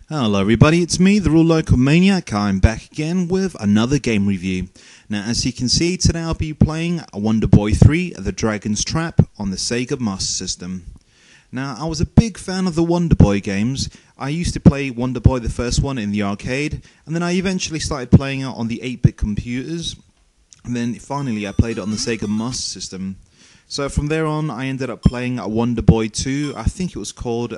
Hello everybody, it's me, the Real Local Maniac. I'm back again with another game review. Now as you can see, today I'll be playing Wonder Boy 3, The Dragon's Trap on the Sega Master System. Now I was a big fan of the Wonder Boy games. I used to play Wonder Boy, the first one, in the arcade, and then I eventually started playing it on the 8-bit computers, and then finally I played it on the Sega Master System. So from there on I ended up playing Wonder Boy 2, I think it was called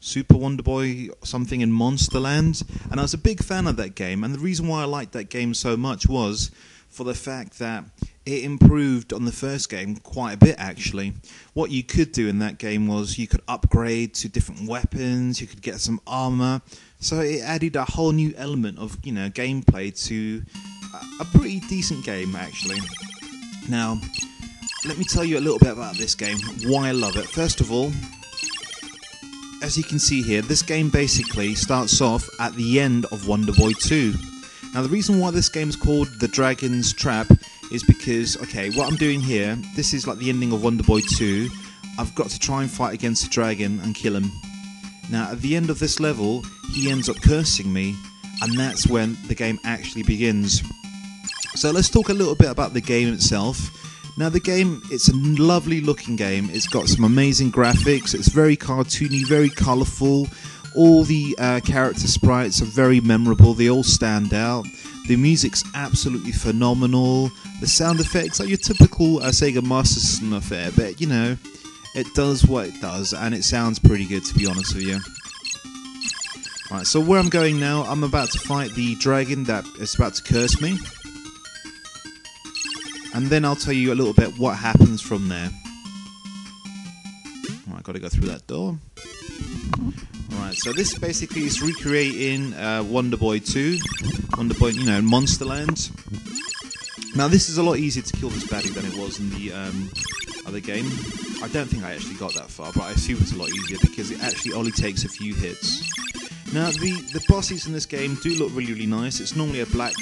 Super Wonder Boy something in Monsterland, and I was a big fan of that game, and the reason why I liked that game so much was for the fact that it improved on the first game quite a bit actually. What you could do in that game was you could upgrade to different weapons, you could get some armor, so it added a whole new element of, gameplay to a pretty decent game actually. Now, let me tell you a little bit about this game, why I love it. First of all, as you can see here, this game basically starts off at the end of Wonder Boy 2. Now the reason why this game is called The Dragon's Trap is because, what I'm doing here, this is like the ending of Wonder Boy 2. I've got to try and fight against the dragon and kill him. Now at the end of this level, he ends up cursing me, and that's when the game actually begins. So let's talk a little bit about the game itself. Now the game, it's a lovely looking game, it's got some amazing graphics, it's very cartoony, very colourful, all the character sprites are very memorable, they all stand out, the music's absolutely phenomenal, the sound effects are your typical Sega Master System affair, but it does what it does and it sounds pretty good, to be honest with you. Right, so where I'm going now, I'm about to fight the dragon that is about to curse me. And then I'll tell you a little bit what happens from there. Alright, got to go through that door. Alright, so this basically is recreating Wonder Boy 2. Wonder Boy, Monsterland. Now this is a lot easier to kill this baddie than it was in the other game. I don't think I actually got that far, but I assume it's a lot easier because it actually only takes a few hits. Now the bosses in this game do look really, really nice. It's normally a black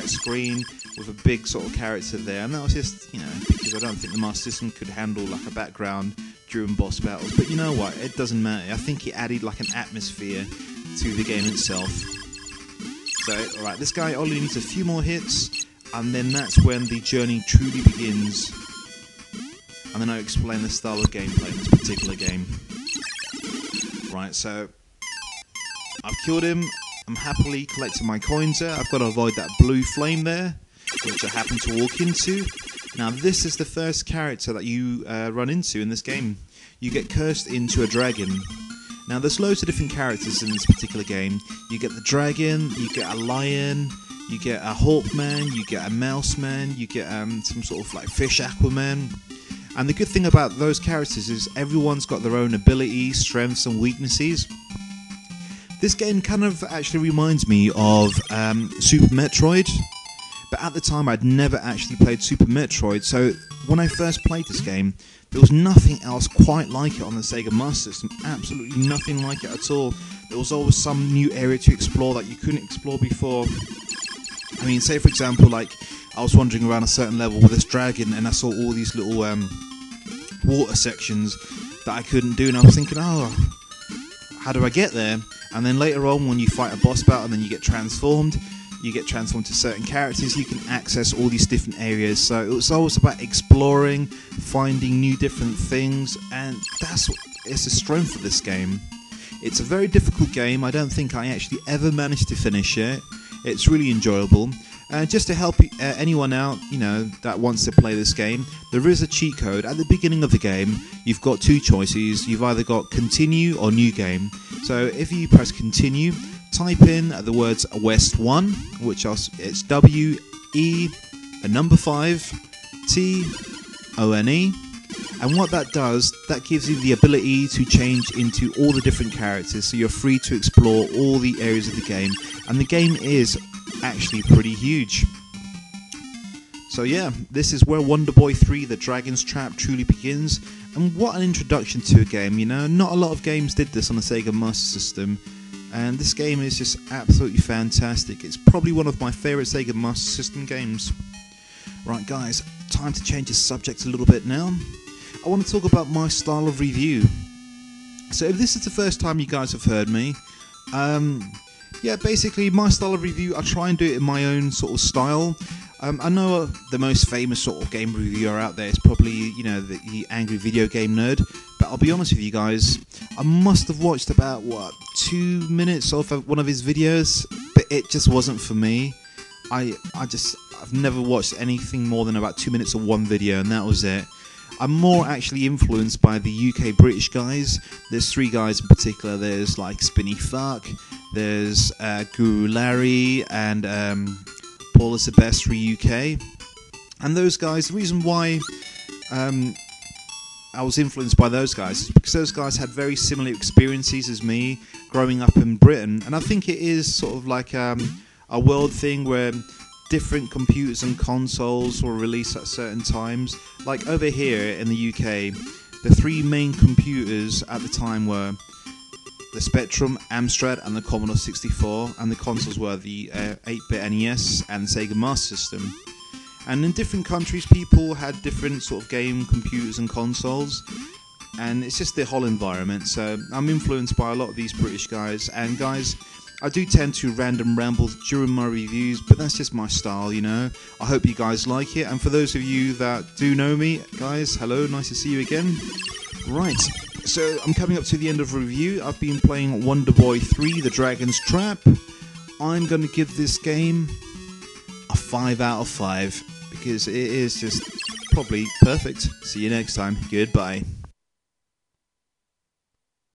screen with a big sort of character there, and that was just, because I don't think the Master System could handle like a background during boss battles. But you know what? It doesn't matter. I think it added like an atmosphere to the game itself. So, alright, this guy only needs a few more hits, and then that's when the journey truly begins. And then I'll explain the style of gameplay in this particular game. Right, so I've killed him. I'm happily collecting my coins there. I've got to avoid that blue flame there, which I happen to walk into. Now this is the first character that you run into in this game. You get cursed into a dragon. Now there's loads of different characters in this particular game. You get the dragon, you get a lion, you get a hawk man, you get a mouse man, you get some sort of like fish aquaman. And the good thing about those characters is everyone's got their own abilities, strengths and weaknesses. This game kind of actually reminds me of Super Metroid, but at the time I'd never actually played Super Metroid, so when I first played this game, there was nothing else quite like it on the Sega Master System, absolutely nothing like it at all. There was always some new area to explore that you couldn't explore before. I mean, say for example, like, I was wandering around a certain level with this dragon and I saw all these little water sections that I couldn't do, and I was thinking, oh, how do I get there? And then later on, when you fight a boss battle and then you get transformed to certain characters, you can access all these different areas. So it was always about exploring, finding new different things, and it's the strength of this game. It's a very difficult game. I don't think I actually ever managed to finish it. It's really enjoyable. Just to help anyone out, that wants to play this game, there is a cheat code. At the beginning of the game, you've got two choices. You've either got continue or new game. So if you press continue, type in the words West 1, which it's W-E, the number 5, T-O-N-E. And what that does, that gives you the ability to change into all the different characters, so you're free to explore all the areas of the game. And the game is actually pretty huge. So yeah, this is where Wonder Boy 3, The Dragon's Trap truly begins, and what an introduction to a game, not a lot of games did this on the Sega Master System, and this game is just absolutely fantastic. It's probably one of my favourite Sega Master System games. Right guys, time to change the subject a little bit now. I want to talk about my style of review. So if this is the first time you guys have heard me, Yeah, basically my style of review, I try and do it in my own sort of style. I know the most famous sort of game reviewer out there is probably, you know, the Angry Video Game Nerd. But I'll be honest with you guys, I must have watched about, 2 minutes of one of his videos, but it just wasn't for me. I've never watched anything more than about 2 minutes of one video, and that was it. I'm more actually influenced by the UK British guys. There's 3 guys in particular. There's like Spinny Fuck, there's Guru Larry, and Paul is the best for UK. And those guys, the reason why I was influenced by those guys is because those guys had very similar experiences as me growing up in Britain. And I think it is sort of like a world thing where different computers and consoles were released at certain times. Like over here in the UK, the 3 main computers at the time were the Spectrum, Amstrad and the Commodore 64, and the consoles were the 8-bit NES and Sega Master System. And in different countries people had different sort of game computers and consoles, and it's just the whole environment. So I'm influenced by a lot of these British guys, and guys, I do tend to random ramble during my reviews, but that's just my style, you know. I hope you guys like it, and for those of you that do know me, guys, hello, nice to see you again. Right, so I'm coming up to the end of the review. I've been playing Wonder Boy 3, The Dragon's Trap. I'm going to give this game a 5 out of 5, because it is just probably perfect. See you next time. Goodbye.